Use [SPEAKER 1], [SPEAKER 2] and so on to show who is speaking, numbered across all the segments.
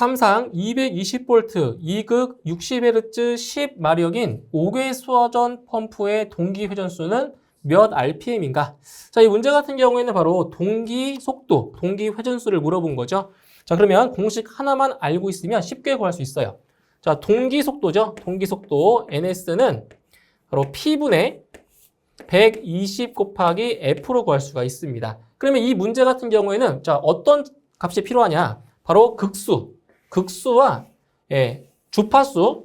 [SPEAKER 1] 삼상 220V 2극 60Hz 10마력인 5개 수화전 펌프의 동기 회전수는 몇 RPM인가? 자, 이 문제 같은 경우에는 바로 동기 속도, 동기 회전수를 물어본 거죠. 자, 그러면 공식 하나만 알고 있으면 쉽게 구할 수 있어요. 자, 동기 속도죠. 동기 속도 NS는 바로 P분의 120 곱하기 F로 구할 수가 있습니다. 그러면 이 문제 같은 경우에는 자, 어떤 값이 필요하냐? 바로 극수와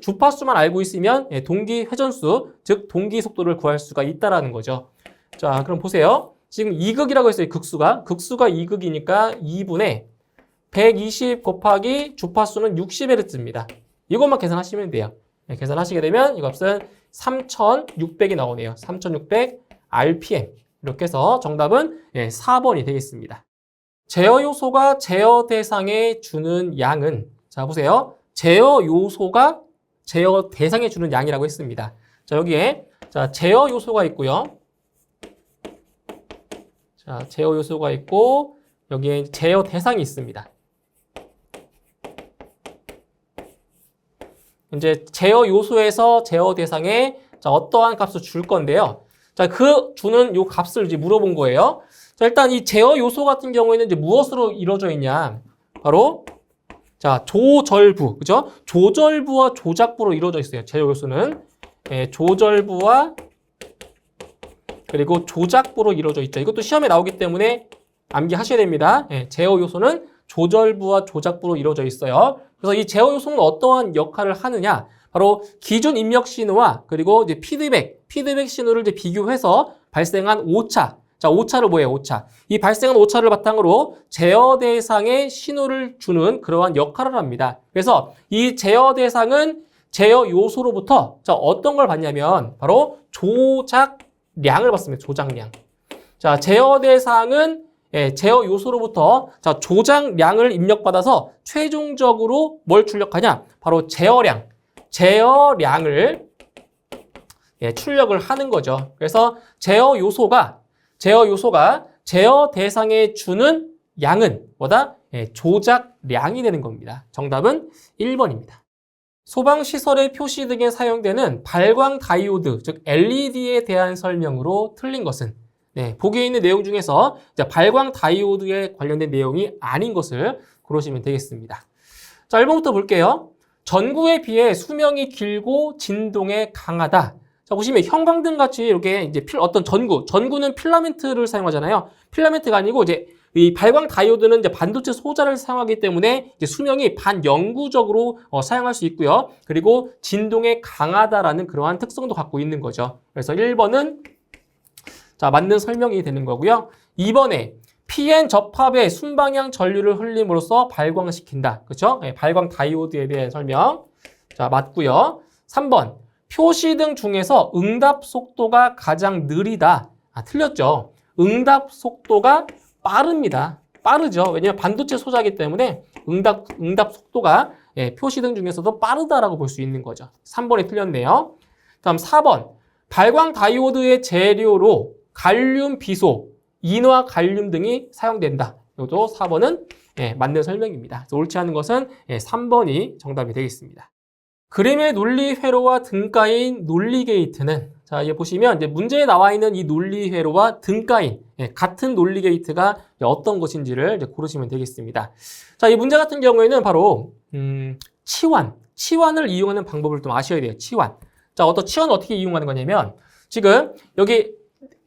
[SPEAKER 1] 주파수만 알고 있으면 동기 회전수, 즉 동기 속도를 구할 수가 있다라는 거죠. 자, 그럼 보세요. 지금 2극이라고 했어요. 극수가 2극이니까 2분의 120 곱하기 주파수는 60Hz입니다. 이것만 계산하시면 돼요. 계산하시게 되면 이 값은 3600이 나오네요. 3600 RPM. 이렇게 해서 정답은 4번이 되겠습니다. 제어 요소가 제어 대상에 주는 양은, 자 보세요. 제어 요소가 제어 대상에 주는 양이라고 했습니다. 자, 여기에 제어 요소가 있고요. 자, 제어 요소가 있고 여기에 제어 대상이 있습니다. 이제 제어 요소에서 제어 대상에 어떠한 값을 줄 건데요. 자, 그 주는 요 값을 이제 물어본 거예요. 자, 일단 이 제어 요소 같은 경우에는 이제 무엇으로 이루어져 있냐? 바로 자, 조절부, 그죠? 조절부와 조작부로 이루어져 있어요. 제어 요소는 조절부와 그리고 조작부로 이루어져 있죠. 이것도 시험에 나오기 때문에 암기하셔야 됩니다. 제어 요소는 조절부와 조작부로 이루어져 있어요. 그래서 이 제어 요소는 어떠한 역할을 하느냐? 바로 기준 입력 신호와 그리고 이제 피드백 신호를 이제 비교해서 발생한 오차. 자, 오차를 뭐예요? 오차. 이 발생한 오차를 바탕으로 제어 대상에 신호를 주는 그러한 역할을 합니다. 그래서 이 제어 대상은 제어 요소로부터 자, 어떤 걸 받냐면 바로 조작량을 받습니다. 조작량. 자, 제어 대상은 제어 요소로부터 자, 조작량을 입력받아서 최종적으로 뭘 출력하냐? 바로 제어량을 출력을 하는 거죠. 그래서 제어 요소가 제어 대상에 주는 양은 뭐다? 조작량이 되는 겁니다. 정답은 1번입니다. 소방시설의 표시 등에 사용되는 발광 다이오드, 즉 LED에 대한 설명으로 틀린 것은 보기에 있는 내용 중에서 발광 다이오드에 관련된 내용이 아닌 것을 고르시면 되겠습니다. 자, 1번부터 볼게요. 전구에 비해 수명이 길고 진동에 강하다. 자, 보시면 형광등 같이 이렇게 이제 어떤 전구는 필라멘트를 사용하잖아요. 필라멘트가 아니고 이제 이 발광 다이오드는 이제 반도체 소자를 사용하기 때문에 이제 수명이 반영구적으로 사용할 수 있고요. 그리고 진동에 강하다라는 그러한 특성도 갖고 있는 거죠. 그래서 1번은 자, 맞는 설명이 되는 거고요. 2번에 PN 접합에 순방향 전류를 흘림으로써 발광시킨다. 그렇죠? 발광 다이오드에 대한 설명. 자, 맞고요. 3번. 표시등 중에서 응답 속도가 가장 느리다. 틀렸죠. 응답 속도가 빠릅니다. 빠르죠. 왜냐하면 반도체 소자이기 때문에 응답 속도가 표시등 중에서도 빠르다라고 볼 수 있는 거죠. 3번이 틀렸네요. 다음 4번. 발광 다이오드의 재료로 갈륨 비소, 인화 갈륨 등이 사용된다. 이것도 4번은 맞는 설명입니다. 그래서 옳지 않은 것은 3번이 정답이 되겠습니다. 그림의 논리 회로와 등가인 논리 게이트는 자, 여기 보시면 이제 문제에 나와 있는 이 논리 회로와 등가인 같은 논리 게이트가 어떤 것인지를 이제 고르시면 되겠습니다. 자, 이 문제 같은 경우에는 바로 치환을 이용하는 방법을 좀 아셔야 돼요. 치환. 자, 치환을 어떻게 이용하는 거냐면 지금 여기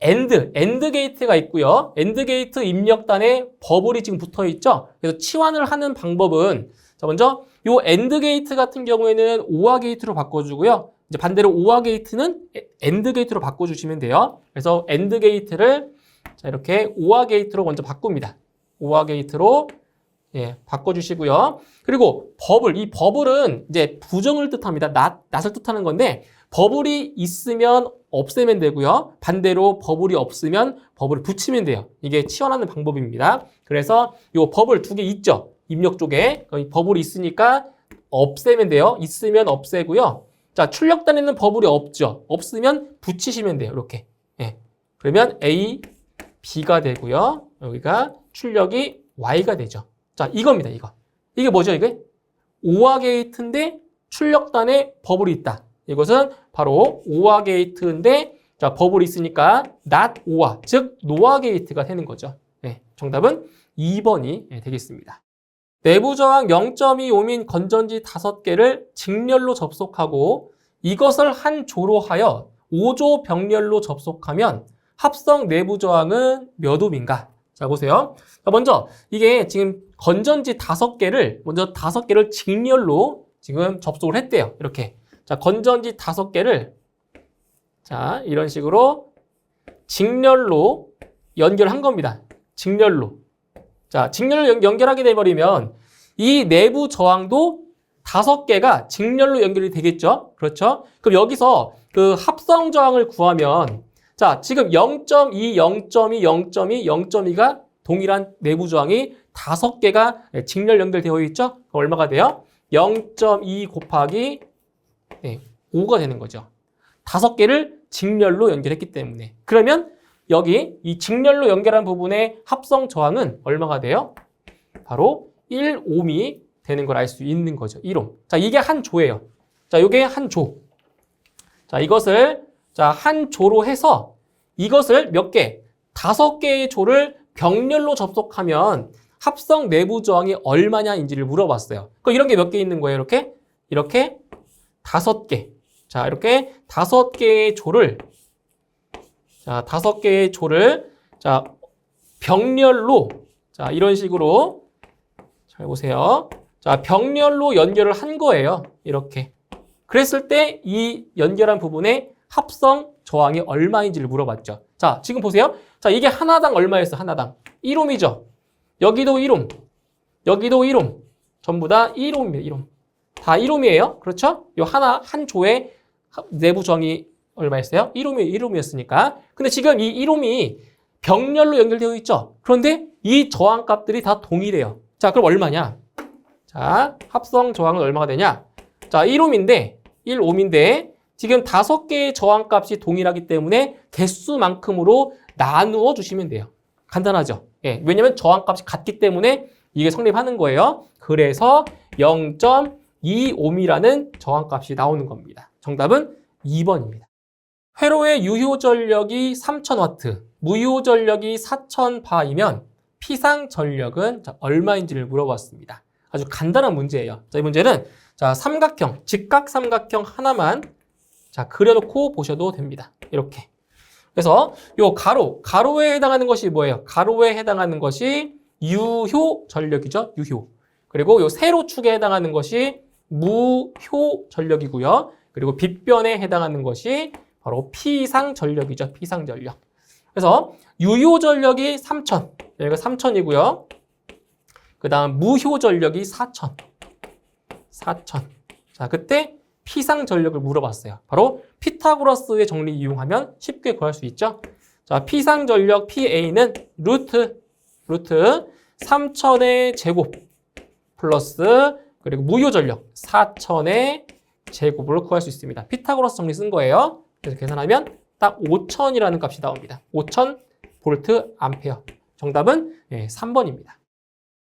[SPEAKER 1] 엔드 게이트가 있고요. 엔드 게이트 입력단에 버블이 지금 붙어 있죠. 그래서 치환을 하는 방법은 자, 먼저 요 엔드 게이트 같은 경우에는 오화 게이트로 바꿔주고요. 이제 반대로 오화 게이트는 엔드 게이트로 바꿔주시면 돼요. 그래서 엔드 게이트를 자, 이렇게 오화 게이트로 먼저 바꿉니다. 오화 게이트로 바꿔주시고요. 그리고 이 버블은 이제 부정을 뜻합니다. 낫을 뜻하는 건데 버블이 있으면 없애면 되고요. 반대로 버블이 없으면 버블을 붙이면 돼요. 이게 치환하는 방법입니다. 그래서 요 버블 2개 있죠. 입력 쪽에 버블이 있으니까 없애면 돼요. 있으면 없애고요. 자, 출력단에는 버블이 없죠. 없으면 붙이시면 돼요. 이렇게. 그러면 A, B가 되고요. 여기가 출력이 Y가 되죠. 자, 이겁니다. 이게 뭐죠, 이게? 오화 게이트인데 출력단에 버블이 있다. 이것은 바로 오화 게이트인데 자, 버블이 있으니까 not 오화, 즉 노화 게이트가 되는 거죠. 네, 정답은 2번이 되겠습니다. 내부 저항 0.25민 건전지 5개를 직렬로 접속하고 이것을 한 조로 하여 5조 병렬로 접속하면 합성 내부 저항은 몇 옴인가? 자, 보세요. 자, 먼저 이게 지금 건전지 5개를 먼저 5개를 직렬로 지금 접속을 했대요. 이렇게. 자, 건전지 5개를 자, 이런 식으로 직렬로 연결한 겁니다. 직렬로. 자, 직렬로 연결하게 돼버리면 이 내부 저항도 5개가 직렬로 연결이 되겠죠? 그렇죠? 그럼 여기서 그 합성 저항을 구하면 자, 지금 0.2, 0.2, 0.2, 0.2가 동일한 내부 저항이 5개가 직렬 연결되어 있죠? 그럼 얼마가 돼요? 0.2 곱하기 5가 되는 거죠. 5개를 직렬로 연결했기 때문에. 그러면 여기 이 직렬로 연결한 부분의 합성 저항은 얼마가 돼요? 바로 1옴이 되는 걸 알 수 있는 거죠. 1옴. 자, 이게 한 조예요. 자, 이게 한 조. 자, 이것을 자, 한 조로 해서 이것을 몇 개? 5개의 조를 병렬로 접속하면 합성 내부 저항이 얼마냐인지를 물어봤어요. 그럼 이런 게 몇 개 있는 거예요? 이렇게 5개. 자, 이렇게 5개의 조를 자, 5개의 조를 자, 병렬로 자, 이런 식으로 잘 보세요. 자, 병렬로 연결을 한 거예요. 이렇게. 그랬을 때 이 연결한 부분에 합성 저항이 얼마인지를 물어봤죠. 자, 지금 보세요. 자, 이게 하나당 얼마였어? 하나당 1옴이죠. 여기도 1옴. 여기도 1옴. 전부 다 1옴입니다. 1옴. 다 1옴이에요. 그렇죠? 요 한 조에 내부 저항이 얼마였어요? 1옴이었으니까. 근데 지금 이 1옴이 병렬로 연결되어 있죠. 그런데 이 저항값들이 다 동일해요. 자, 그럼 얼마냐? 자, 합성 저항은 얼마가 되냐? 자, 1옴인데 지금 5개의 저항값이 동일하기 때문에 개수만큼으로 나누어 주시면 돼요. 간단하죠? 예, 왜냐면 저항값이 같기 때문에 이게 성립하는 거예요. 그래서 0.2옴이라는 저항값이 나오는 겁니다. 정답은 2번입니다. 회로의 유효 전력이 3000W, 무효 전력이 4000바이면 피상 전력은 얼마인지를 물어봤습니다. 아주 간단한 문제예요. 자, 이 문제는 자, 삼각형, 직각 삼각형 하나만 자, 그려놓고 보셔도 됩니다. 이렇게. 그래서 요 가로에 해당하는 것이 뭐예요? 가로에 해당하는 것이 유효 전력이죠. 유효. 그리고 요 세로축에 해당하는 것이 무효 전력이고요. 그리고 빗변에 해당하는 것이 바로 피상 전력이죠. 피상 전력. 그래서 유효 전력이 3000. 여기가 3000이고요. 그 다음 무효 전력이 4000. 4000. 자, 그때 피상 전력을 물어봤어요. 바로 피타고라스의 정리 이용하면 쉽게 구할 수 있죠. 자, 피상 전력 PA는 루트 3000의 제곱 플러스 그리고 무효 전력 4000의 제곱으로 구할 수 있습니다. 피타고라스 정리 쓴 거예요. 그래서 계산하면 딱 5000이라는 값이 나옵니다. 5000 볼트 암페어. 정답은 3번입니다.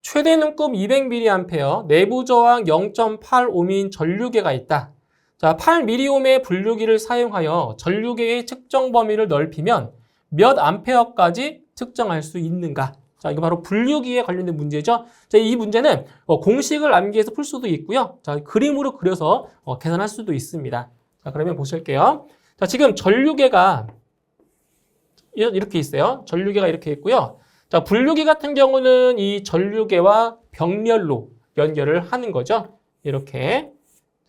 [SPEAKER 1] 최대 눈금 200mA, 내부 저항 0.8옴인 전류계가 있다. 자, 8mΩ의 분류기를 사용하여 전류계의 측정 범위를 넓히면 몇 암페어까지 측정할 수 있는가? 자, 이거 바로 분류기에 관련된 문제죠. 자, 이 문제는 공식을 암기해서 풀 수도 있고요. 자, 그림으로 그려서 계산할 수도 있습니다. 자, 그러면 보실게요. 자, 지금 전류계가 이렇게 있어요. 전류계가 이렇게 있고요. 자, 분류기 같은 경우는 이 전류계와 병렬로 연결을 하는 거죠. 이렇게.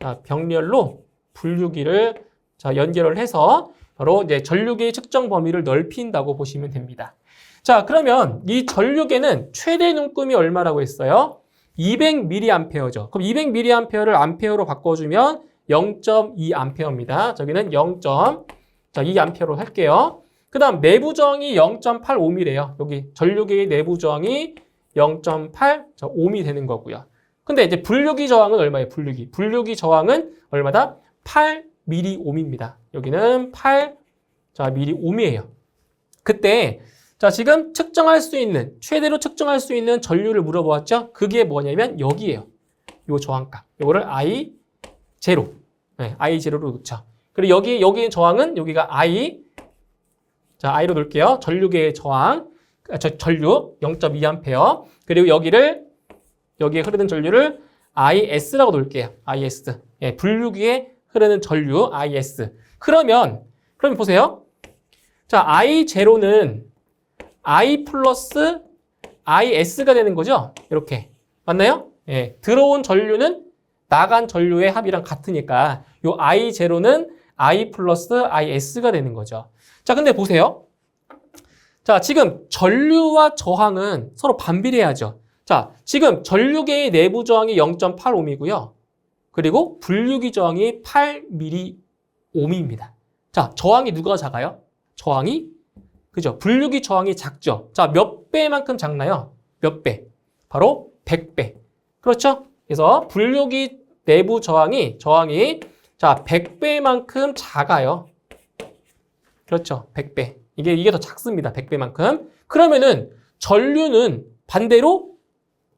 [SPEAKER 1] 자, 병렬로 분류기를 자, 연결을 해서 바로 이제 전류계의 측정 범위를 넓힌다고 보시면 됩니다. 자, 그러면 이 전류계는 최대 눈금이 얼마라고 했어요? 200mA죠. 그럼 200mA를 암페어로 바꿔주면 0.2A입니다. 저기는 0.2A로 할게요. 그 다음 내부 저항이 0.8옴이래요. 여기 전류계의 내부 저항이 0.8옴이 되는 거고요. 근데 이제 분류기 저항은 얼마예요? 분류기 저항은 얼마다? 8mΩ입니다. 여기는 8mΩ이에요. 그때 자, 지금 측정할 수 있는 최대로 측정할 수 있는 전류를 물어보았죠? 그게 뭐냐면 여기예요. 요 저항값. 요거를 I0. 네, I0로 놓죠. 그리고 여기 저항은 여기가 I. 자, I로 놓을게요. 전류계의 저항. 전류 0.2A. 그리고 여기에 흐르는 전류를 IS라고 놓을게요. IS. 예, 분류기에 흐르는 전류 IS. 그러면 보세요. 자, I0는 I 플러스 IS가 되는 거죠? 이렇게. 맞나요? 예, 들어온 전류는 나간 전류의 합이랑 같으니까 요 I0는 I 플러스 IS가 되는 거죠. 자, 근데 보세요. 자, 지금 전류와 저항은 서로 반비례하죠. 자, 지금 전류계의 내부 저항이 0.8ohm이고요. 그리고 분류기 저항이 8mΩ입니다. 자, 저항이 누가 작아요? 저항이, 그죠? 분류기 저항이 작죠. 자, 몇 배만큼 작나요? 몇 배? 바로 100배. 그렇죠? 그래서 분류기 내부 저항이 자, 100배만큼 작아요. 그렇죠? 100배. 이게 더 작습니다. 100배만큼. 그러면은 전류는 반대로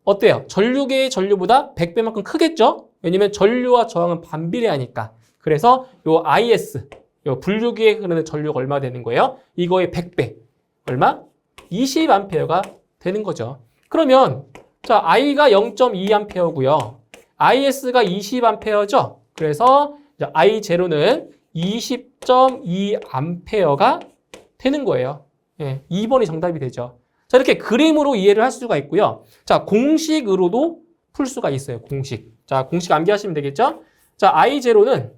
[SPEAKER 1] 어때요? 전류계의 전류보다 100배만큼 크겠죠? 왜냐면 전류와 저항은 반비례하니까. 그래서 요 IS, 요 분류기에 흐르는 전류가 얼마 되는 거예요? 이거의 100배. 얼마? 20A가 되는 거죠. 그러면 자, I가 0.2A고요. IS가 20A죠? 그래서 I0는 20.2A가 되는 거예요. 예, 2번이 정답이 되죠. 자, 이렇게 그림으로 이해를 할 수가 있고요. 자, 공식으로도 풀 수가 있어요. 공식. 자, 공식 암기하시면 되겠죠? 자, I0는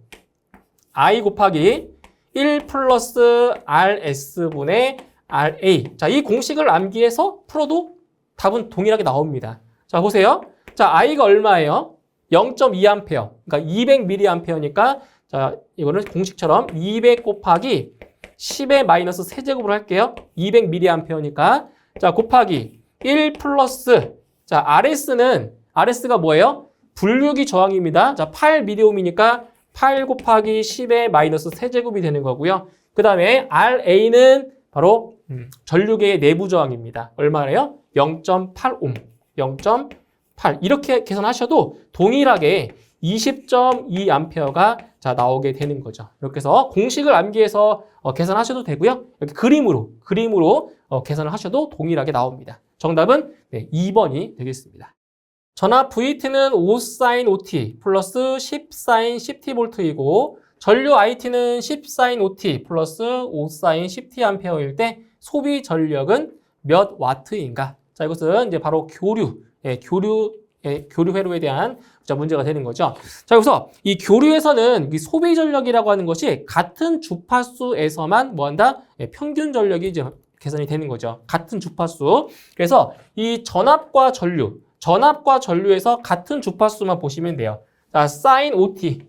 [SPEAKER 1] I 곱하기 1 플러스 RS분의 RA. 자, 이 공식을 암기해서 풀어도 답은 동일하게 나옵니다. 자, 보세요. 자, I가 얼마예요? 0.2A. 그러니까 200mA니까 자, 이거는 공식처럼 200 곱하기 10의 마이너스 세제곱으로 할게요. 200mA니까 자, 곱하기 1 플러스 자, RS가 뭐예요? 분류기 저항입니다. 자, 8mΩ이니까 8 곱하기 10의 마이너스 세제곱이 되는 거고요. 그 다음에 RA는 바로 전류계의 내부 저항입니다. 얼마예요? 0.8옴. 0.8. 이렇게 계산하셔도 동일하게 20.2A가 자, 나오게 되는 거죠. 이렇게 해서 공식을 암기해서 계산하셔도 되고요. 이렇게 그림으로 계산을 하셔도 동일하게 나옵니다. 정답은 네, 2번이 되겠습니다. 전압 VT는 5sin 5t 플러스 10sin 10t 볼트이고 전류 IT는 10sin 5t 플러스 5sin 10t 암페어일 때 소비 전력은 몇 와트인가? 자, 이것은 이제 바로 교류 회로에 대한 문제가 되는 거죠. 자, 여기서 이 교류에서는 이 소비 전력이라고 하는 것이 같은 주파수에서만 뭐한다? 평균 전력이 이제 계산이 되는 거죠. 같은 주파수. 그래서 이 전압과 전류에서 같은 주파수만 보시면 돼요. 자, sin 5t.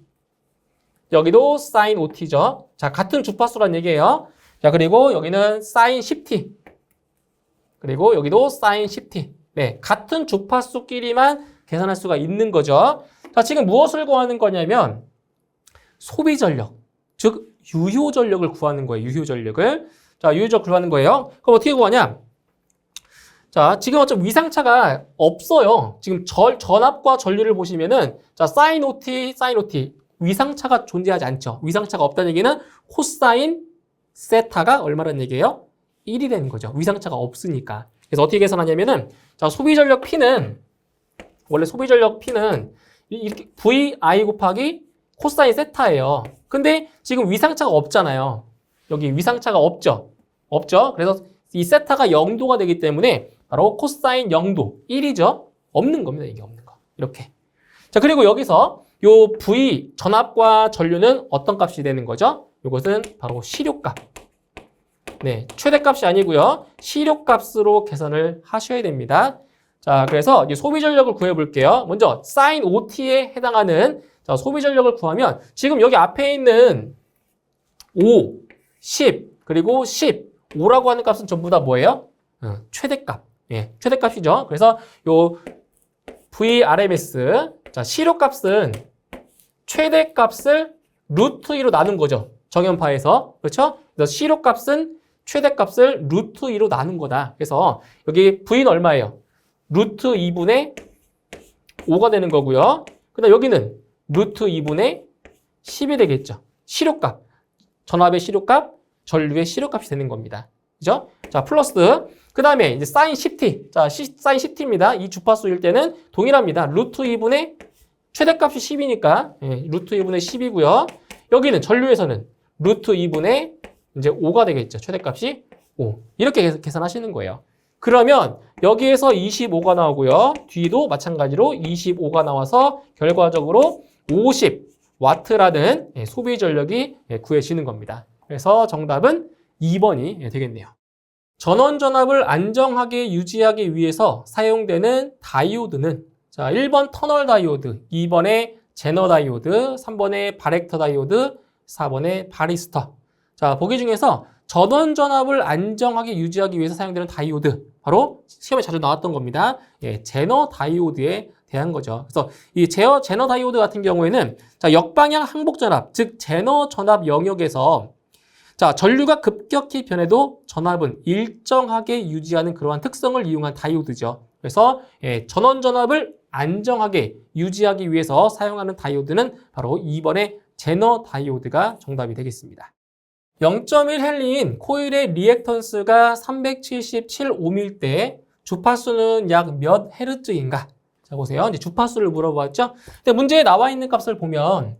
[SPEAKER 1] 여기도 sin 5t죠. 자, 같은 주파수란 얘기예요. 자, 그리고 여기는 sin 10t. 그리고 여기도 sin 10t. 네, 같은 주파수끼리만 계산할 수가 있는 거죠. 자, 지금 무엇을 구하는 거냐면 소비 전력, 즉 유효 전력을 구하는 거예요. 유효 전력을. 자, 유효 전력 구하는 거예요. 그럼 어떻게 구하냐? 자, 지금 어차피 위상차가 없어요. 지금 전압과 전류를 보시면은 자, sin 5t 위상차가 존재하지 않죠. 위상차가 없다는 얘기는 코사인 세타가 얼마라는 얘기예요? 1이 되는 거죠. 위상차가 없으니까. 그래서 어떻게 계산하냐면은 자, 소비 전력 P는 원래 소비 전력 P는 이렇게 VI 곱하기 코사인 세타예요. 근데 지금 위상차가 없잖아요. 여기 위상차가 없죠. 그래서 이 세타가 0도가 되기 때문에 바로 코사인 0도 1이죠. 없는 겁니다. 이게 없는 거. 이렇게. 자, 그리고 여기서 요 V 전압과 전류는 어떤 값이 되는 거죠? 이것은 바로 시료값. 네, 최대값이 아니고요. 시료값으로 계산을 하셔야 됩니다. 자, 그래서 이제 소비 전력을 구해 볼게요. 먼저 sin 5t에 해당하는 자, 소비 전력을 구하면 지금 여기 앞에 있는 5, 10, 그리고 10, 5라고 하는 값은 전부 다 뭐예요? 최대값. 예, 최대값이죠. 그래서 요 VRMS 자, 시료값은 최대값을 루트 2로 나눈 거죠. 정연파에서. 그렇죠? 그래서 시료값은 최대값을 루트 2로 나눈 거다. 그래서 여기 V는 얼마예요? 루트 2분의 5가 되는 거고요. 그다음 여기는 루트 2분의 10이 되겠죠. 실효값, 전압의 실효값, 전류의 실효값이 되는 겁니다. 그죠? 자, 플러스. 그 다음에 이제 사인 10t. 자, 사인 10t입니다. 이 주파수일 때는 동일합니다. 루트 2분의 최대값이 10이니까, 루트 2분의 10이고요. 여기는 전류에서는 루트 2분의 이제 5가 되겠죠. 최대값이 5. 이렇게 계산하시는 거예요. 그러면 여기에서 25가 나오고요. 뒤도 마찬가지로 25가 나와서 결과적으로 50W라는 소비 전력이 구해지는 겁니다. 그래서 정답은 2번이 되겠네요. 전원 전압을 안정하게 유지하기 위해서 사용되는 다이오드는 자, 1번 터널 다이오드, 2번에 제너 다이오드, 3번에 바렉터 다이오드, 4번에 바리스터. 자, 보기 중에서 전원 전압을 안정하게 유지하기 위해서 사용되는 다이오드, 바로 시험에 자주 나왔던 겁니다. 제너 다이오드에 대한 거죠. 그래서 이 제너 다이오드 같은 경우에는 자, 역방향 항복 전압, 즉 제너 전압 영역에서 자, 전류가 급격히 변해도 전압은 일정하게 유지하는 그러한 특성을 이용한 다이오드죠. 그래서 전원 전압을 안정하게 유지하기 위해서 사용하는 다이오드는 바로 2번의 제너 다이오드가 정답이 되겠습니다. 0.1헬리인 코일의 리액턴스가 377옴일 때 주파수는 약 몇 헤르츠인가? 자, 보세요. 이제 주파수를 물어봤죠? 근데 문제에 나와 있는 값을 보면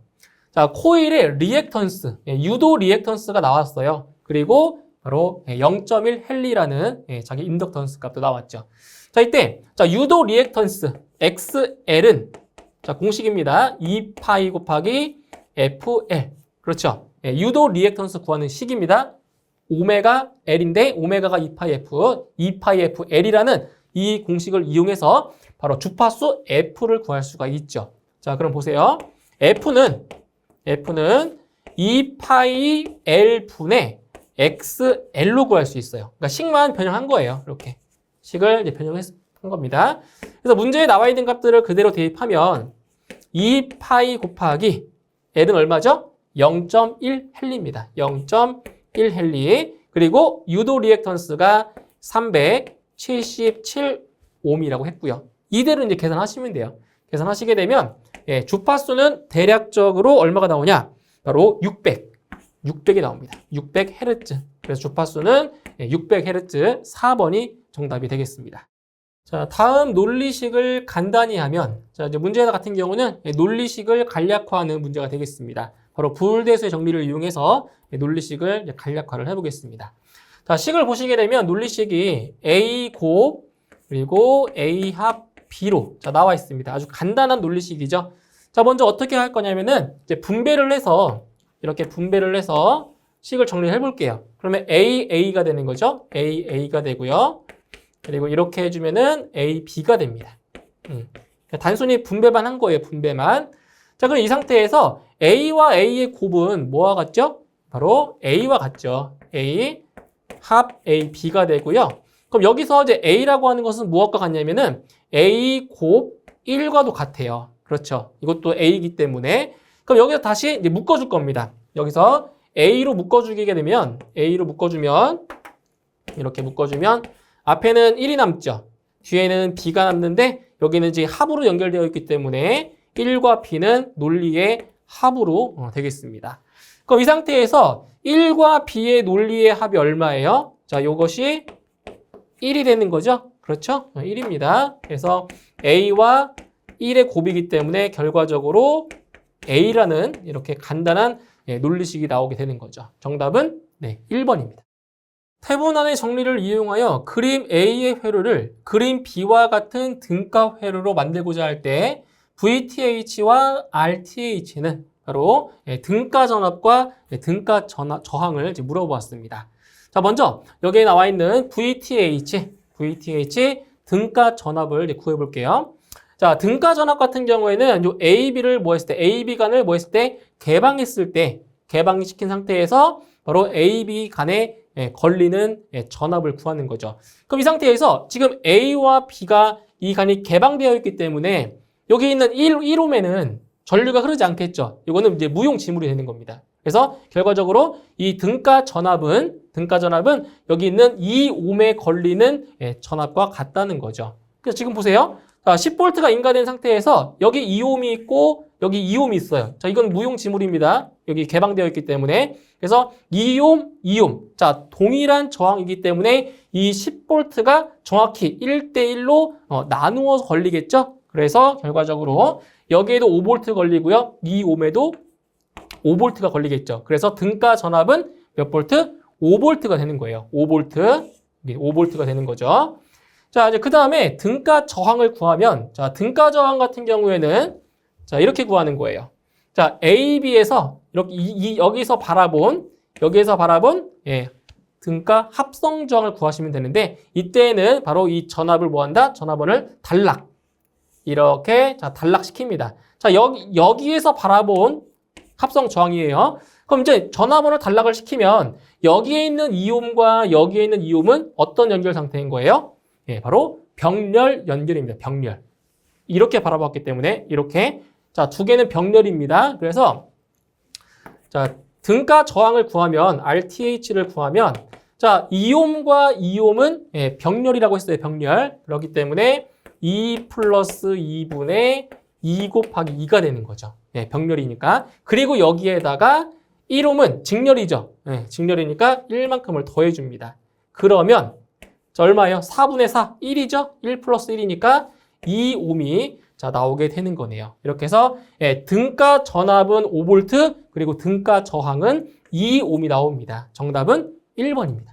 [SPEAKER 1] 자, 코일의 리액턴스, 유도 리액턴스가 나왔어요. 그리고 바로 0.1헬리라는 자기 인덕턴스 값도 나왔죠. 자, 이때 자, 유도 리액턴스 XL은 자, 공식입니다. 2파이 곱하기 FL. 그렇죠. 유도 리액턴스 구하는 식입니다. 오메가 L인데 오메가가 2파이 F, 2파이 FL이라는 이 공식을 이용해서 바로 주파수 F를 구할 수가 있죠. 자, 그럼 보세요. F는 2파이 L 분의 XL로 구할 수 있어요. 그러니까 식만 변형한 거예요. 이렇게 식을 이제 변형한 겁니다. 그래서 문제에 나와 있는 값들을 그대로 대입하면 2파이 곱하기 L은 얼마죠? 0.1헬리입니다. 0.1헬리. 그리고 유도 리액턴스가 377옴이라고 했고요. 이대로 이제 계산하시면 돼요. 계산하시게 되면 주파수는 대략적으로 얼마가 나오냐? 바로 600이 나옵니다. 600Hz. 그래서 주파수는 600Hz 4번이 정답이 되겠습니다. 자, 다음 논리식을 간단히 하면 자, 이제 문제 같은 경우는 논리식을 간략화하는 문제가 되겠습니다. 바로 부울대수의 정리를 이용해서 논리식을 간략화를 해보겠습니다. 자, 식을 보시게 되면 논리식이 A 곱 그리고 A 합 B로 자, 나와 있습니다. 아주 간단한 논리식이죠. 자, 먼저 어떻게 할 거냐면은 이제 분배를 해서 이렇게 분배를 해서 식을 정리를 해볼게요. 그러면 AA가 되는 거죠. AA가 되고요. 그리고 이렇게 해주면은 AB가 됩니다. 단순히 분배만 한 거예요. 분배만. 자, 그럼 이 상태에서 A와 A의 곱은 뭐와 같죠? 바로 A와 같죠. A 합 AB가 되고요. 그럼 여기서 이제 A라고 하는 것은 무엇과 같냐면은 A 곱 1과도 같아요. 그렇죠. 이것도 A이기 때문에. 그럼 여기서 다시 이제 묶어줄 겁니다. 여기서 A로 묶어주게 되면, A로 묶어주면, 이렇게 묶어주면, 앞에는 1이 남죠. 뒤에는 B가 남는데, 여기는 이제 합으로 연결되어 있기 때문에, 1과 B는 논리의 합으로 되겠습니다. 그럼 이 상태에서 1과 B의 논리의 합이 얼마예요? 자, 이것이 1이 되는 거죠. 그렇죠? 1입니다. 그래서 A와 1의 곱이기 때문에 결과적으로 A라는 이렇게 간단한 논리식이 나오게 되는 거죠. 정답은 1번입니다. 태분안의 정리를 이용하여 그림 A의 회로를 그림 B와 같은 등가 회로로 만들고자 할 때 VTH와 RTH는 바로 등가 전압과 등가 저항을 이제 물어보았습니다. 자, 먼저 여기에 나와 있는 VTH 등가 전압을 이제 구해 볼게요. 자, 등가 전압 같은 경우에는 요 AB를 뭐 했을 때, AB 간을 뭐 했을 때, 개방했을 때, 개방시킨 상태에서 바로 AB 간에 걸리는 전압을 구하는 거죠. 그럼 이 상태에서 지금 A와 B가 이 간이 개방되어 있기 때문에 여기 있는 1옴에는 전류가 흐르지 않겠죠. 이거는 이제 무용지물이 되는 겁니다. 그래서 결과적으로 이 등가 전압은 여기 있는 2옴에 걸리는 전압과 같다는 거죠. 그래서 지금 보세요. 자, 10V가 인가된 상태에서 여기 2옴이 있고 여기 2옴이 있어요. 자, 이건 무용지물입니다. 여기 개방되어 있기 때문에. 그래서 2옴, 2옴. 자, 동일한 저항이기 때문에 이 10V가 정확히 1대1로 나누어서 걸리겠죠? 그래서 결과적으로 여기에도 5V 걸리고요. 2옴에도 5V가 걸리겠죠. 그래서 등가 전압은 몇 볼트? 5V가 되는 거예요. 5V. 이게 5V가 되는 거죠. 자, 이제 그 다음에 등가 저항을 구하면, 자, 등가 저항 같은 경우에는, 자, 이렇게 구하는 거예요. 자, AB에서, 이렇게, 여기서 바라본, 예, 등가 합성 저항을 구하시면 되는데, 이때는 바로 이 전압을 뭐 한다? 전압원을 단락. 이렇게, 자, 단락시킵니다. 자, 여기에서 바라본 합성 저항이에요. 그럼 이제 전압원을 단락을 시키면, 여기에 있는 이옴과 여기에 있는 이옴은 어떤 연결 상태인 거예요? 예, 바로 병렬 연결입니다. 병렬. 이렇게 바라봤기 때문에 이렇게 자, 두 개는 병렬입니다. 그래서 자, 등가 저항을 구하면 RTH를 구하면 자, 이옴과 이옴은 예, 병렬이라고 했어요. 병렬. 그렇기 때문에 2 플러스 2분의 2 곱하기 2가 되는 거죠. 예, 병렬이니까. 그리고 여기에다가 1옴은 직렬이죠. 예, 직렬이니까 1만큼을 더해줍니다. 그러면 자, 얼마예요? 4분의 4, 1이죠? 1 플러스 1이니까 2옴이 자, 나오게 되는 거네요. 이렇게 해서 예, 등가 전압은 5V 그리고 등가 저항은 2옴이 나옵니다. 정답은 1번입니다.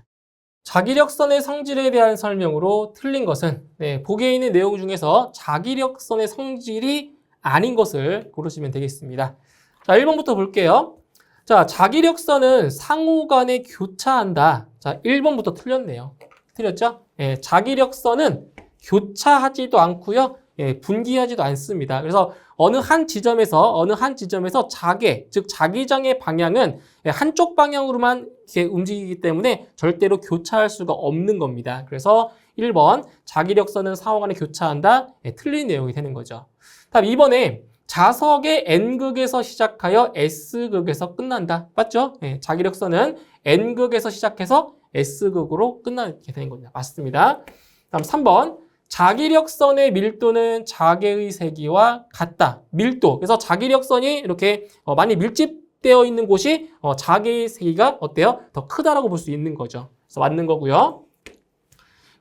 [SPEAKER 1] 자기력선의 성질에 대한 설명으로 틀린 것은 네, 보기에 있는 내용 중에서 자기력선의 성질이 아닌 것을 고르시면 되겠습니다. 자, 1번부터 볼게요. 자, 자기력선은 상호간에 교차한다. 자, 1번부터 틀렸네요. 틀렸죠? 예, 자기력선은 교차하지도 않고요. 예, 분기하지도 않습니다. 그래서 어느 한 지점에서 자개, 즉 자기장의 방향은 한쪽 방향으로만 이렇게 움직이기 때문에 절대로 교차할 수가 없는 겁니다. 그래서 1번 자기력선은 상호간에 교차한다. 예, 틀린 내용이 되는 거죠. 다음 2번에 자석의 N극에서 시작하여 S극에서 끝난다. 맞죠? 예, 자기력선은 N극에서 시작해서 S극으로 끝나게 되는 겁니다. 맞습니다. 다음 3번. 자기력선의 밀도는 자개의 세기와 같다. 밀도. 그래서 자기력선이 이렇게 많이 밀집되어 있는 곳이 자개의 세기가 어때요? 더 크다라고 볼 수 있는 거죠. 그래서 맞는 거고요.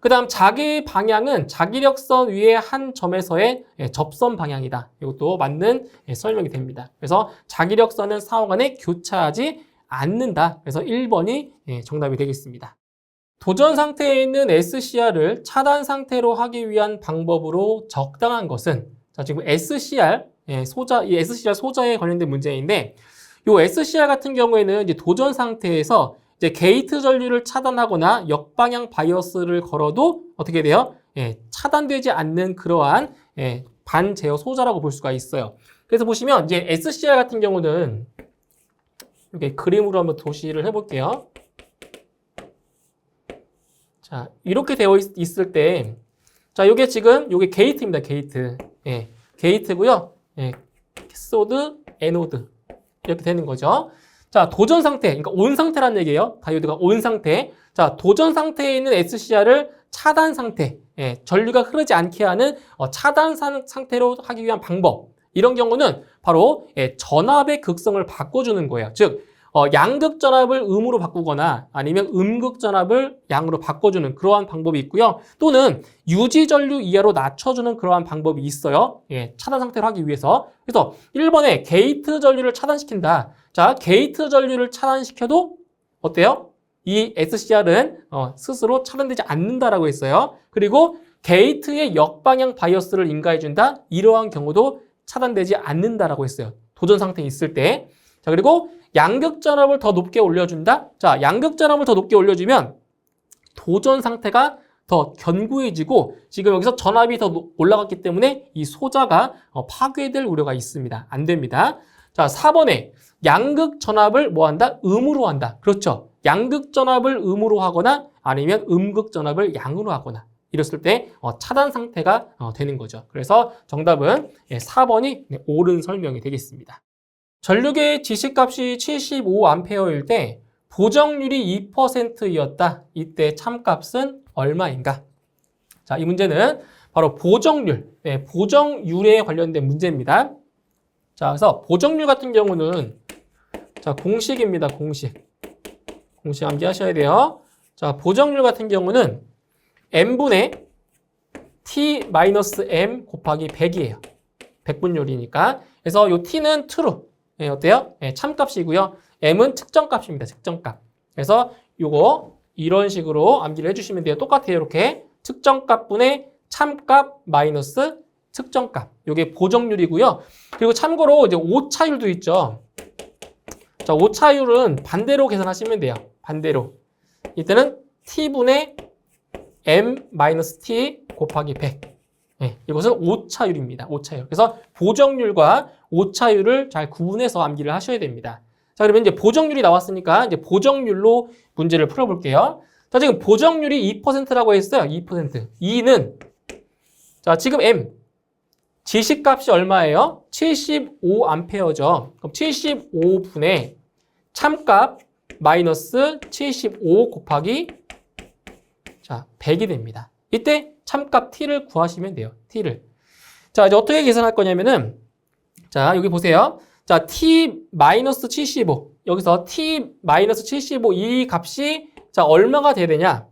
[SPEAKER 1] 그 다음 자개의 방향은 자기력선 위에 한 점에서의 접선 방향이다. 이것도 맞는 설명이 됩니다. 그래서 자기력선은 상호간에 교차하지 않는다. 그래서 1번이 정답이 되겠습니다. 도전 상태에 있는 SCR을 차단 상태로 하기 위한 방법으로 적당한 것은 자, 지금 SCR 소자, 이 SCR 소자에 관련된 문제인데 이 SCR 같은 경우에는 이제 도전 상태에서 이제 게이트 전류를 차단하거나 역방향 바이어스를 걸어도 어떻게 돼요? 차단되지 않는 그러한 반제어 소자라고 볼 수가 있어요. 그래서 보시면 이제 SCR 같은 경우는 이렇게 그림으로 한번 도시를 해볼게요. 자, 이렇게 되어 있을 때, 자, 요게 지금, 요게 게이트입니다, 게이트. 예, 게이트고요. 예, 캐소드, 애노드. 이렇게 되는 거죠. 자, 도전 상태, 그러니까 온 상태라는 얘기예요. 다이오드가 온 상태. 자, 도전 상태에 있는 SCR을 차단 상태, 예, 전류가 흐르지 않게 하는 차단 상태로 하기 위한 방법. 이런 경우는 바로 전압의 극성을 바꿔주는 거예요. 즉, 양극 전압을 음으로 바꾸거나 아니면 음극 전압을 양으로 바꿔주는 그러한 방법이 있고요. 또는 유지 전류 이하로 낮춰주는 그러한 방법이 있어요. 예, 차단 상태로 하기 위해서. 그래서 1번에 게이트 전류를 차단시킨다. 자, 게이트 전류를 차단시켜도 어때요? 이 SCR은 스스로 차단되지 않는다라고 했어요. 그리고 게이트의 역방향 바이어스를 인가해준다. 이러한 경우도 차단되지 않는다라고 했어요. 도전 상태에 있을 때. 자, 그리고 양극 전압을 더 높게 올려준다. 자, 양극 전압을 더 높게 올려주면 도전 상태가 더 견고해지고 지금 여기서 전압이 더 올라갔기 때문에 이 소자가 파괴될 우려가 있습니다. 안 됩니다. 자, 4번에 양극 전압을 뭐 한다? 음으로 한다. 그렇죠. 양극 전압을 음으로 하거나 아니면 음극 전압을 양으로 하거나 이랬을 때 차단 상태가 되는 거죠. 그래서 정답은 4번이 옳은 설명이 되겠습니다. 전류계의 지시값이 75A일 때 보정률이 2%였다. 이때 참값은 얼마인가? 자, 이 문제는 바로 보정률, 보정률에 관련된 문제입니다. 자, 그래서 보정률 같은 경우는 자, 공식입니다. 공식 암기하셔야 돼요. 자, 보정률 같은 경우는 n분의 t-m 곱하기 100이에요. 100분율이니까. 그래서 요 t는 true. 어때요? 참값이고요. m은 측정값입니다. 측정값. 그래서 요거 이런 식으로 암기를 해주시면 돼요. 똑같아요. 이렇게 측정값분의 참값 마이너스 측정값. 요게 보정률이고요. 그리고 참고로 이제 오차율도 있죠. 자, 오차율은 반대로 계산하시면 돼요. 반대로. 이때는 t분의 m-t 곱하기 100. 이것은 오차율입니다. 오차율. 그래서 보정률과 오차율을 잘 구분해서 암기를 하셔야 됩니다. 자, 그러면 이제 보정률이 나왔으니까 이제 보정률로 문제를 풀어볼게요. 자, 지금 보정률이 2%라고 했어요. 2%. 2는 자, 지금 m 지시값이 얼마예요? 75A죠. 그럼 75분의 참값 마이너스 75 곱하기 자, 100이 됩니다. 이때 참값 t를 구하시면 돼요. t를. 자, 이제 어떻게 계산할 거냐면은 자, 여기 보세요. 자, t-75. 여기서 t-75 이 값이 자, 얼마가 돼야 되냐?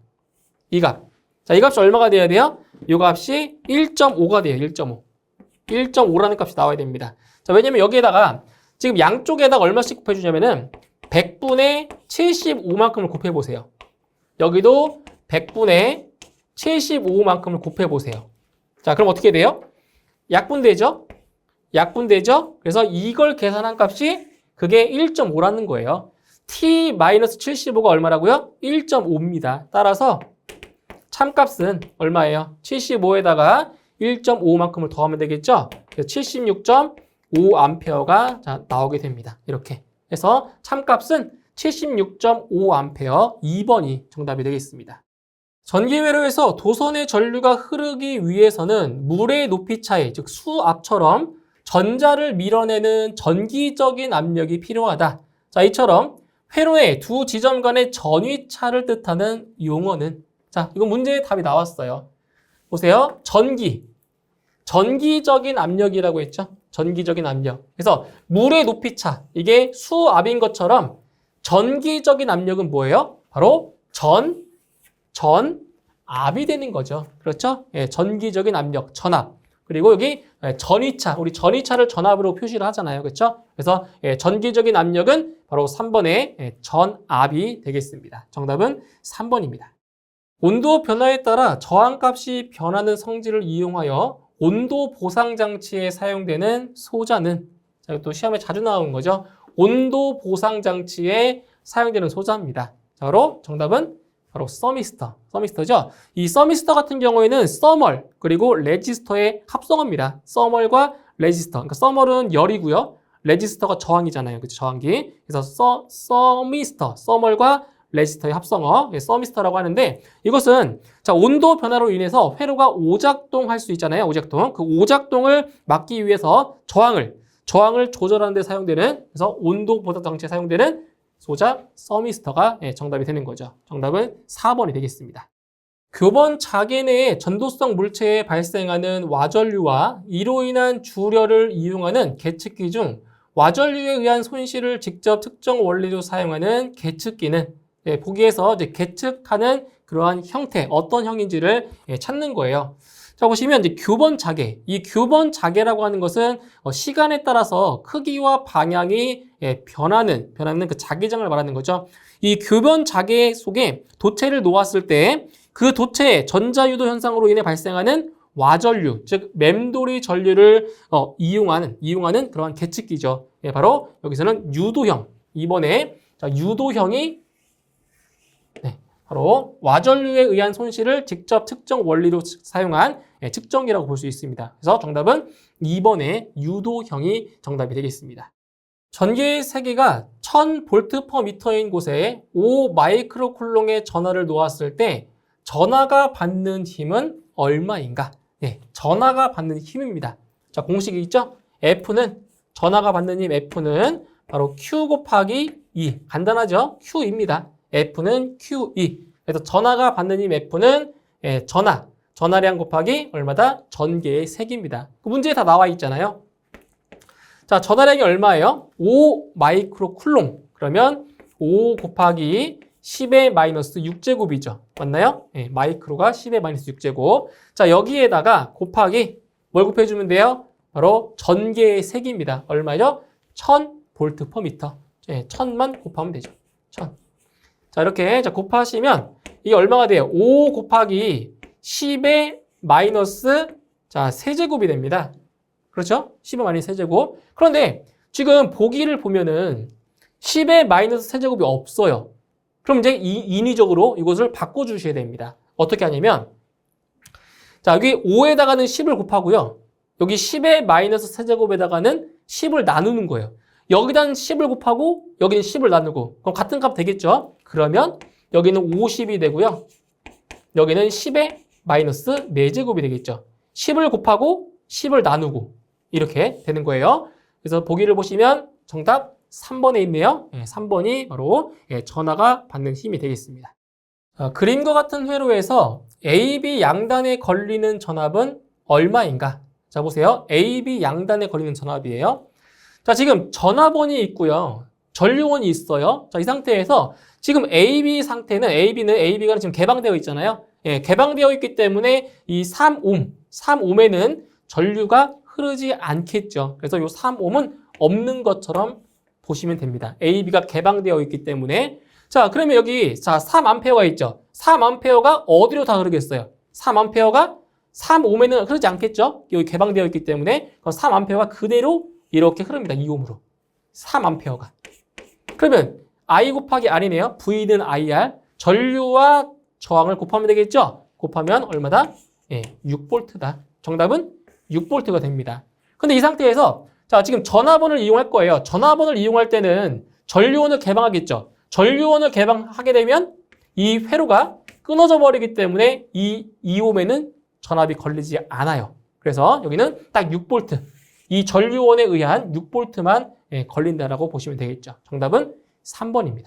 [SPEAKER 1] 이 값. 자, 이 값이 얼마가 돼야 돼요? 이 값이 1.5가 돼요. 1.5. 1.5라는 값이 나와야 됩니다. 자, 왜냐면 여기에다가 지금 양쪽에다가 얼마씩 곱해 주냐면은 100분의 75만큼을 곱해 보세요. 여기도 100분의 75만큼을 곱해 보세요. 자, 그럼 어떻게 돼요? 약분되죠? 약분되죠? 그래서 이걸 계산한 값이 그게 1.5라는 거예요. t-75가 얼마라고요? 1.5입니다. 따라서 참값은 얼마예요? 75에다가 1.5만큼을 더하면 되겠죠? 76.5A가 나오게 됩니다. 이렇게 해서 참값은 76.5A 2번이 정답이 되겠습니다. 전기회로에서 도선의 전류가 흐르기 위해서는 물의 높이 차이, 즉 수압처럼 전자를 밀어내는 전기적인 압력이 필요하다. 자, 이처럼 회로의 두 지점 간의 전위차를 뜻하는 용어는 자, 이거 문제의 답이 나왔어요. 보세요. 전기적인 압력이라고 했죠. 전기적인 압력. 그래서 물의 높이차, 이게 수압인 것처럼 전기적인 압력은 뭐예요? 바로 전압이 되는 거죠. 그렇죠? 예, 전기적인 압력, 전압. 그리고 여기 전위차, 우리 전위차를 전압으로 표시를 하잖아요. 그렇죠? 그래서 전기적인 압력은 바로 3번의 전압이 되겠습니다. 정답은 3번입니다. 온도 변화에 따라 저항값이 변하는 성질을 이용하여 온도 보상 장치에 사용되는 소자는 자, 또 시험에 자주 나오는 거죠. 온도 보상 장치에 사용되는 소자입니다. 자, 바로 정답은 바로 서미스터죠. 이 서미스터 같은 경우에는 서멀 그리고 레지스터의 합성어입니다. 서멀과 레지스터. 그러니까 서멀은 열이고요. 레지스터가 저항이잖아요. 그렇죠? 저항기. 그래서 서멀과 레지스터의 합성어, 서미스터라고 하는데 이것은 자, 온도 변화로 인해서 회로가 오작동할 수 있잖아요. 오작동. 그 오작동을 막기 위해서 저항을 조절하는 데 사용되는 그래서 온도 보상 장치에 사용되는 소자 서미스터가 정답이 되는 거죠. 정답은 4번이 되겠습니다. 교번 자개 내에 전도성 물체에 발생하는 와전류와 이로 인한 주열을 이용하는 계측기 중 와전류에 의한 손실을 직접 특정 원리로 사용하는 계측기는 보기에서 이제 계측하는 그러한 형태, 어떤 형인지를 찾는 거예요. 자, 보시면 이제 교번 자개. 이 교번 자개라고 하는 것은 시간에 따라서 크기와 방향이 변하는 그 자개장을 말하는 거죠. 이 교번 자개 속에 도체를 놓았을 때 그 도체의 전자유도 현상으로 인해 발생하는 와전류, 즉 맴돌이 전류를 이용하는 그러한 계측기죠. 바로 여기서는 유도형. 이번에 자, 유도형이 바로 와전류에 의한 손실을 직접 특정 원리로 사용한 측정기라고 볼 수 있습니다. 그래서 정답은 2번의 유도형이 정답이 되겠습니다. 전기의 세기가 1000V/m인 곳에 5마이크로쿨롱의 전하를 놓았을 때 전하가 받는 힘은 얼마인가? 전하가 받는 힘입니다. 자, 공식이 있죠? F는 전하가 받는 힘 F는 바로 Q 곱하기 2. 간단하죠? Q입니다. F는 QE. 그래서 전하가 받는 힘 F는 전하량 곱하기 얼마다? 전개의 색입니다. 그 문제에 다 나와 있잖아요. 자, 전하량이 얼마예요? 5 마이크로쿨롬. 그러면 5 곱하기 10의 마이너스 6제곱이죠. 맞나요? 네, 마이크로가 10의 마이너스 6제곱. 자, 여기에다가 곱하기 뭘 곱해주면 돼요? 바로 전개의 색입니다. 얼마죠? 1000V per 미터. 네, 1000만 곱하면 되죠. 1000. 자, 이렇게 자, 곱하시면 이게 얼마가 돼요? 5 곱하기 10의 마이너스 자, 세제곱이 됩니다. 그렇죠? 10의 마이너스 세제곱. 그런데 지금 보기를 보면은 10의 마이너스 세제곱이 없어요. 그럼 이제 인위적으로 이것을 바꿔주셔야 됩니다. 어떻게 하냐면 자, 여기 5에다가는 10을 곱하고요. 여기 10의 마이너스 세제곱에다가는 10을 나누는 거예요. 여기다는 10을 곱하고 여기는 10을 나누고 그럼 같은 값 되겠죠? 그러면 여기는 50이 되고요. 여기는 10의 마이너스 4제곱이 되겠죠. 10을 곱하고 10을 나누고 이렇게 되는 거예요. 그래서 보기를 보시면 정답 3번에 있네요. 3번이 바로 전하가 받는 힘이 되겠습니다. 그림과 같은 회로에서 AB 양단에 걸리는 전압은 얼마인가? 자, 보세요. AB 양단에 걸리는 전압이에요. 자, 지금 전압원이 있고요. 전류원이 있어요. 자, 이 상태에서 지금 AB 상태는 AB가 지금 개방되어 있잖아요. 개방되어 있기 때문에 이 3옴에는 전류가 흐르지 않겠죠. 그래서 이 3옴은 없는 것처럼 보시면 됩니다. AB가 개방되어 있기 때문에. 자, 그러면 여기 자 3A가 있죠. 3A가 어디로 다 흐르겠어요? 3A가 3옴에는 흐르지 않겠죠? 여기 개방되어 있기 때문에 3A가 그대로 이렇게 흐릅니다. 2옴으로. 3A가. 그러면 I 곱하기 R이네요. V는 IR. 전류와 저항을 곱하면 되겠죠? 곱하면 얼마다? 6V다. 정답은 6V가 됩니다. 근데 이 상태에서 자, 지금 전압원을 이용할 거예요. 전압원을 이용할 때는 전류원을 개방하겠죠. 전류원을 개방하게 되면 이 회로가 끊어져 버리기 때문에 이 2옴에는 전압이 걸리지 않아요. 그래서 여기는 딱 6V. 이 전류원에 의한 6V만 걸린다라고 보시면 되겠죠. 정답은 3번입니다.